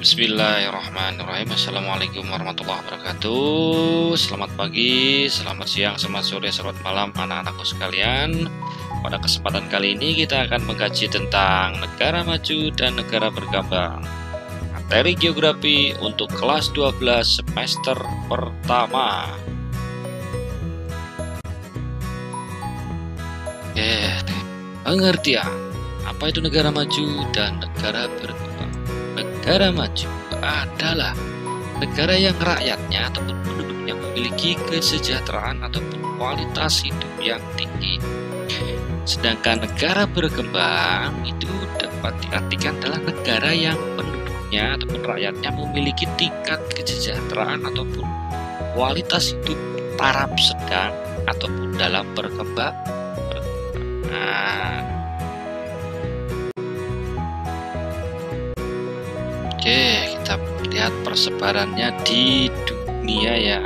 Bismillahirrahmanirrahim. Assalamualaikum warahmatullahi wabarakatuh. Selamat pagi, selamat siang, selamat sore, selamat malam anak-anakku sekalian. Pada kesempatan kali ini kita akan mengkaji tentang negara maju dan negara berkembang. Materi geografi untuk kelas 12 semester pertama. Pengertian. Apa itu negara maju dan negara berkembang? Negara maju adalah negara yang rakyatnya ataupun penduduknya memiliki kesejahteraan ataupun kualitas hidup yang tinggi. Sedangkan negara berkembang itu dapat diartikan adalah negara yang penduduknya ataupun rakyatnya memiliki tingkat kesejahteraan ataupun kualitas hidup taraf sedang ataupun dalam berkembang. Oke, kita lihat persebarannya di dunia ya.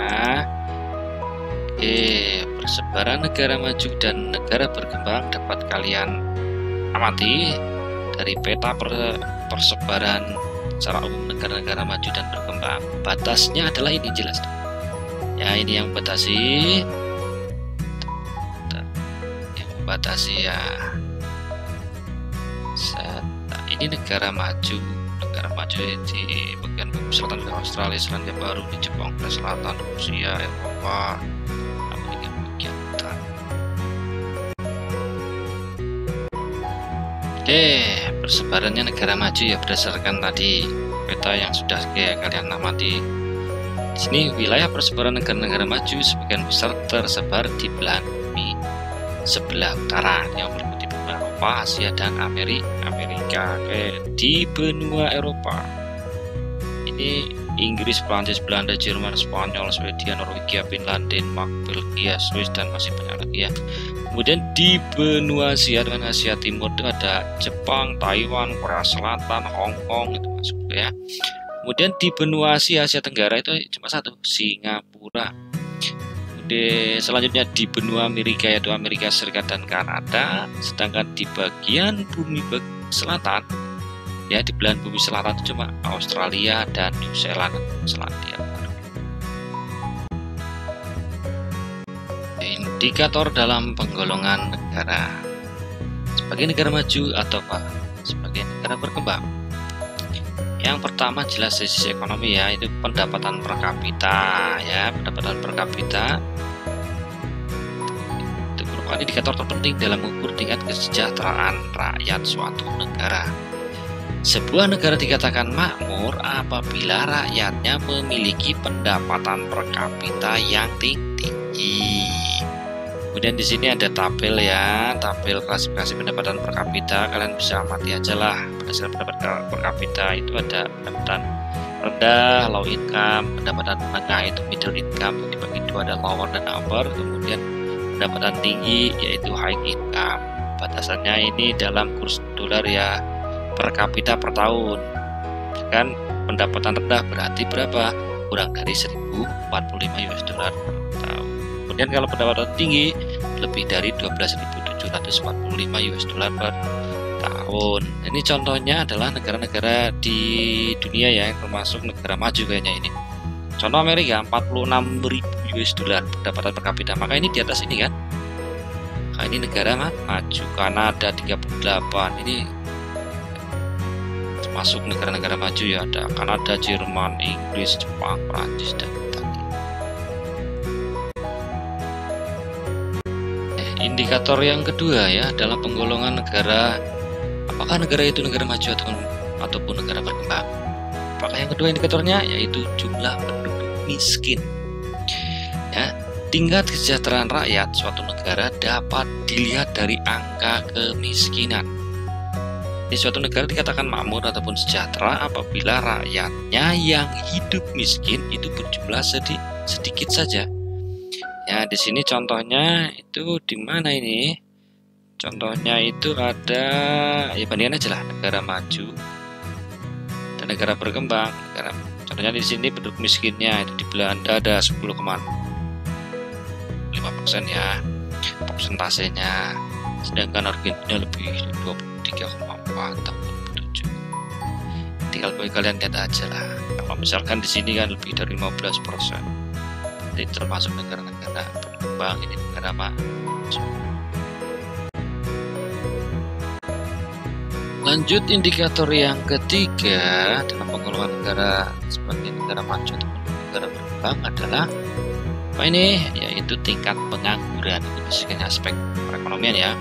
Oke, persebaran negara maju dan negara berkembang dapat kalian amati dari peta persebaran secara umum negara-negara maju dan berkembang. Batasnya adalah ini, jelas. Ya, ini yang membatasi ya. Ini negara maju. Negara maju di bagian bumi selatan di Australia, Selandia Baru, di Jepang, Korea Selatan, Rusia, Eropa, Amerika bagian utara. Oke, persebarannya negara maju ya berdasarkan tadi peta yang sudah kalian amati. Di sini wilayah persebaran negara-negara maju sebagian besar tersebar di belahan bumi sebelah utara yang meliputi Eropa, Asia, dan Amerika. Di benua Eropa ini Inggris, Prancis, Belanda, Jerman, Spanyol, Swedia, Norwegia, Finland, Denmark, Belgia, Swiss, dan masih banyak lagi ya. Kemudian di benua Asia dan Asia Timur itu ada Jepang, Taiwan, Korea Selatan, Hong Kong itu masuk ya. Kemudian di benua Asia Tenggara itu cuma satu, Singapura. Selanjutnya di benua Amerika yaitu Amerika Serikat dan Kanada. Sedangkan di bagian bumi selatan ya, di belahan bumi selatan itu cuma Australia dan New Zealand, Selandia Baru. Indikator dalam penggolongan negara sebagai negara maju atau sebagai negara berkembang. Yang pertama jelas dari sisi ekonomi ya, itu pendapatan per kapita ya, pendapatan per kapita itu merupakan indikator terpenting dalam mengukur tingkat kesejahteraan rakyat suatu negara. Sebuah negara dikatakan makmur apabila rakyatnya memiliki pendapatan per kapita yang tinggi. Kemudian di sini ada tabel ya, tabel klasifikasi pendapatan per kapita. Kalian bisa amati aja lah. Berdasarkan pendapatan per kapita itu ada pendapatan rendah, low income, pendapatan menengah itu middle income, dibagi dua ada lower dan upper. Kemudian pendapatan tinggi yaitu high income. Batasannya ini dalam kurs dolar ya, per kapita per tahun. Kan pendapatan rendah berarti berapa? Kurang dari 1045 US dollar per tahun. Kemudian kalau pendapatan tinggi lebih dari 12.745 US dollar per tahun. Ini contohnya adalah negara-negara di dunia ya, yang termasuk negara maju kayaknya ini. Contoh Amerika 46.000 US dollar pendapatan per kapita. Maka ini di atas ini kan. Nah, ini negara maju. Kanada 38. Ini termasuk negara-negara maju ya, ada Kanada, Jerman, Inggris, Jepang, Prancis, dan indikator yang kedua ya dalam penggolongan negara, apakah negara itu negara maju ataupun negara berkembang. Apakah yang kedua indikatornya yaitu jumlah penduduk miskin. Ya, tingkat kesejahteraan rakyat suatu negara dapat dilihat dari angka kemiskinan. Di suatu negara dikatakan makmur ataupun sejahtera apabila rakyatnya yang hidup miskin itu berjumlah sedikit saja. Ya, di sini contohnya itu di mana ini? Contohnya itu ada ya, bandingan aja lah negara maju dan negara berkembang. Contohnya di sini penduduk miskinnya itu di Belanda ada 10,5% ya persentasenya. Sedangkan Argentina lebih 23,4 atau 27. tinggal kalian lihat aja lah. Kalau misalkan di sini kan lebih dari 15%. Jadi termasuk negara-negara berkembang, ini negara maju. Lanjut, indikator yang ketiga dalam penggolongan negara sebagai negara maju ataupun negara berkembang adalah apa ini? Yaitu tingkat pengangguran. Itu biasanya aspek perekonomian ya.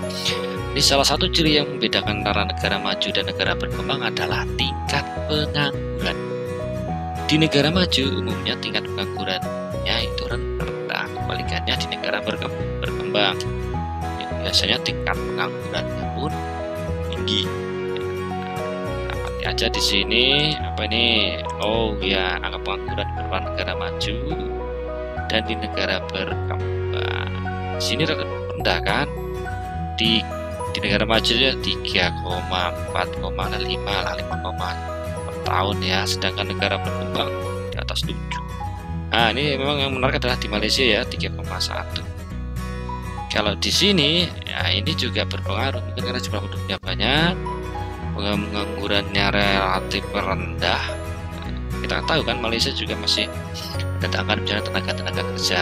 Ini salah satu ciri yang membedakan antara negara maju dan negara berkembang adalah tingkat pengangguran. Di negara maju umumnya tingkat penganggurannya itu rendah, kebalikannya di negara berkembang biasanya tingkat penganggurannya pun tinggi. Amati aja di sini apa ini? Oh ya, angka pengangguran di negara maju dan di negara berkembang. Di sini rendah kan? Di negara maju ya 3,4,5 lah, 5, per tahun ya, sedangkan negara berkembang di atas 7. Nah, ini memang yang menarik adalah di Malaysia ya 3,1. Kalau di sini ya ini juga berpengaruh mungkin karena jumlah penduduknya banyak, penganggurannya relatif rendah. Kita tahu kan Malaysia juga masih mendatangkan misalnya tenaga kerja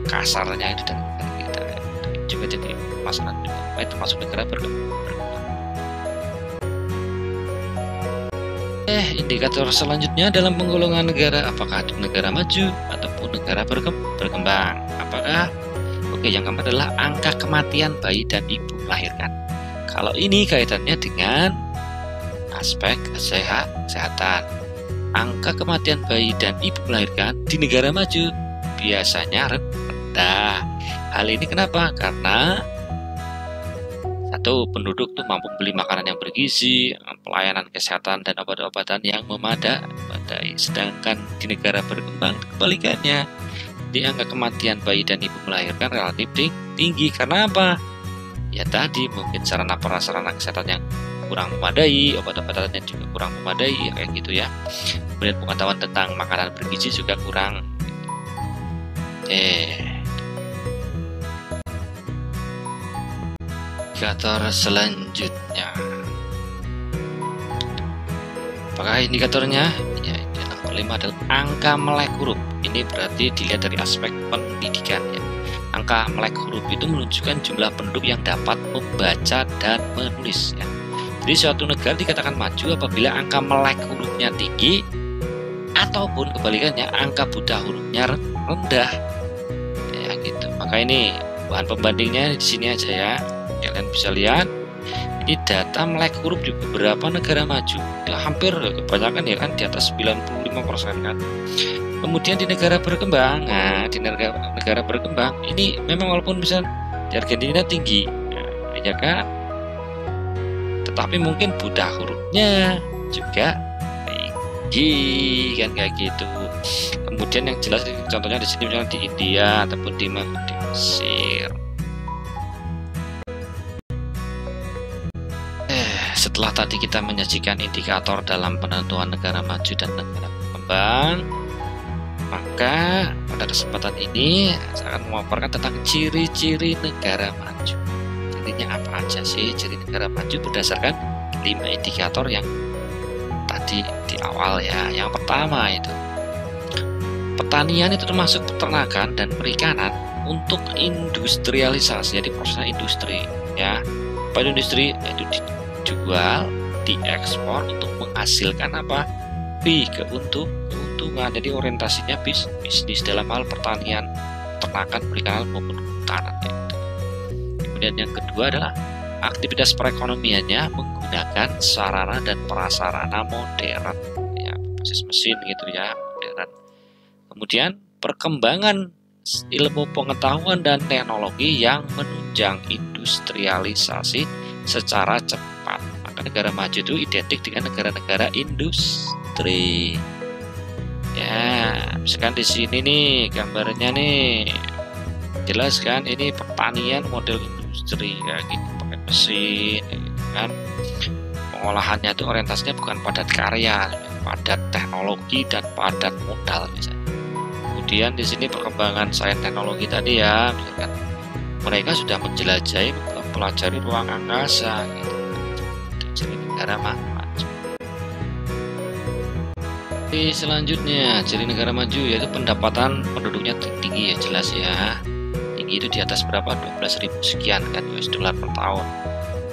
kasarnya itu dari negara kita. Ini juga jadi masalah juga. Itu masuk negara berkembang. Indikator selanjutnya dalam penggolongan negara, apakah itu negara maju ataupun negara berkembang. Apakah? Oke, yang keempat adalah angka kematian bayi dan ibu melahirkan. Kalau ini kaitannya dengan aspek kesehatan. Angka kematian bayi dan ibu melahirkan di negara maju biasanya rendah. Hal ini kenapa? Karena satu, penduduk tuh mampu beli makanan yang bergizi, pelayanan kesehatan dan obat-obatan yang memadai. Sedangkan di negara berkembang kebalikannya, di angka kematian bayi dan ibu melahirkan relatif tinggi. Karena apa? Ya tadi mungkin sarana prasarana kesehatan yang kurang memadai, obat-obatan yang juga kurang memadai, ya kayak gitu ya. Kemudian pengetahuan tentang makanan bergizi juga kurang. Indikator selanjutnya, apakah indikatornya? Ya, yang kelima adalah angka melek huruf. Ini berarti dilihat dari aspek pendidikan ya. Angka melek huruf itu menunjukkan jumlah penduduk yang dapat membaca dan menulis ya. Jadi suatu negara dikatakan maju apabila angka melek hurufnya tinggi ataupun kebalikannya angka buta hurufnya rendah. Ya gitu. Maka ini bahan pembandingnya di sini aja ya. Kalian bisa lihat ini data melek huruf di beberapa negara maju ya, hampir kebanyakan ya kan di atas 95% kan. Kemudian di negara berkembang, nah di negara berkembang ini memang walaupun bisa di Argentina tinggi ya kan, tetapi mungkin buta hurufnya juga tinggi kan kayak gitu. Kemudian yang jelas contohnya di sini misalnya di India ataupun di Mesir. Setelah tadi kita menyajikan indikator dalam penentuan negara maju dan negara berkembang, maka pada kesempatan ini saya akan memaparkan tentang ciri-ciri negara maju. Cirinya apa aja sih ciri negara maju berdasarkan 5 indikator yang tadi di awal ya. Yang pertama itu pertanian, itu termasuk peternakan dan perikanan untuk industrialisasi, jadi prosesnya industri ya. Pada industri yaitu dijual, diekspor untuk menghasilkan apa? Keuntungan. Jadi orientasinya bisnis dalam hal pertanian, peternakan, perikanan maupun kehutanan gitu. Kemudian yang kedua adalah aktivitas perekonomiannya menggunakan sarana dan prasarana modern ya, basis mesin gitu ya, modern. Kemudian perkembangan ilmu pengetahuan dan teknologi yang menunjang industrialisasi secara cepat. Maka negara maju itu identik dengan negara-negara industri. Ya, misalkan di sini nih gambarnya nih, jelas kan ini pertanian model industri kayak gitu, pakai mesin kayak gitu kan. Pengolahannya itu orientasinya bukan padat karya, padat teknologi dan padat modal misalnya. Kemudian di sini perkembangan sains teknologi tadi ya, misalkan mereka sudah menjelajahi, mempelajari ruang angkasa gitu. Jadi negara maju. Oke, selanjutnya ciri negara maju yaitu pendapatan penduduknya tinggi ya, jelas ya. Tinggi itu di atas berapa? 12.000 sekian kan US dollar per tahun.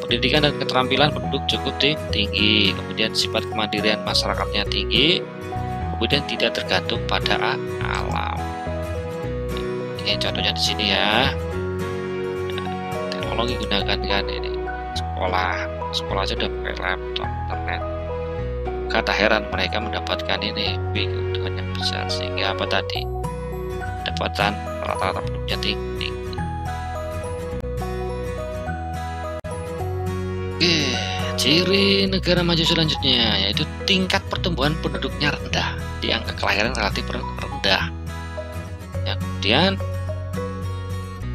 Pendidikan dan keterampilan penduduk cukup tinggi. Kemudian sifat kemandirian masyarakatnya tinggi. Kemudian tidak tergantung pada alam. Ini contohnya di sini ya. Teknologi gunakan kan ini. Sekolah aja udah pakai laptop, internet. Kata heran mereka mendapatkan ini keuntungan yang besar, sehingga apa tadi, pendapatan rata-rata penduduknya tinggi. Oke, ciri negara maju selanjutnya yaitu tingkat pertumbuhan penduduknya rendah, di angka kelahiran relatif rendah. Ya, kemudian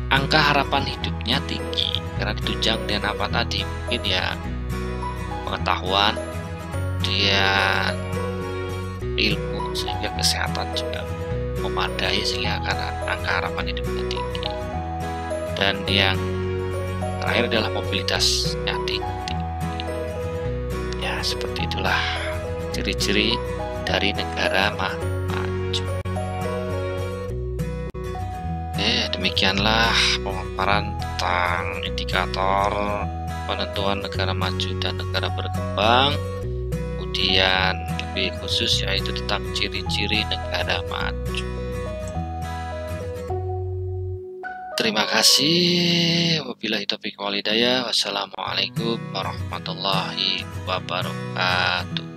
angka harapan hidupnya tinggi karena ditunjang dengan apa tadi, mungkin ya pengetahuan, kemudian ilmu, sehingga kesehatan juga memadai, sehingga karena angka harapan hidupnya tinggi. Dan yang terakhir adalah mobilitasnya tinggi. Ya, seperti itulah ciri-ciri dari negara maju. Demikianlah pemaparan tentang indikator penentuan negara maju dan negara berkembang. Kemudian lebih khusus yaitu tentang ciri-ciri negara maju. Terima kasih. Wabillahi taufiq wal hidayah. Wassalamualaikum warahmatullahi wabarakatuh.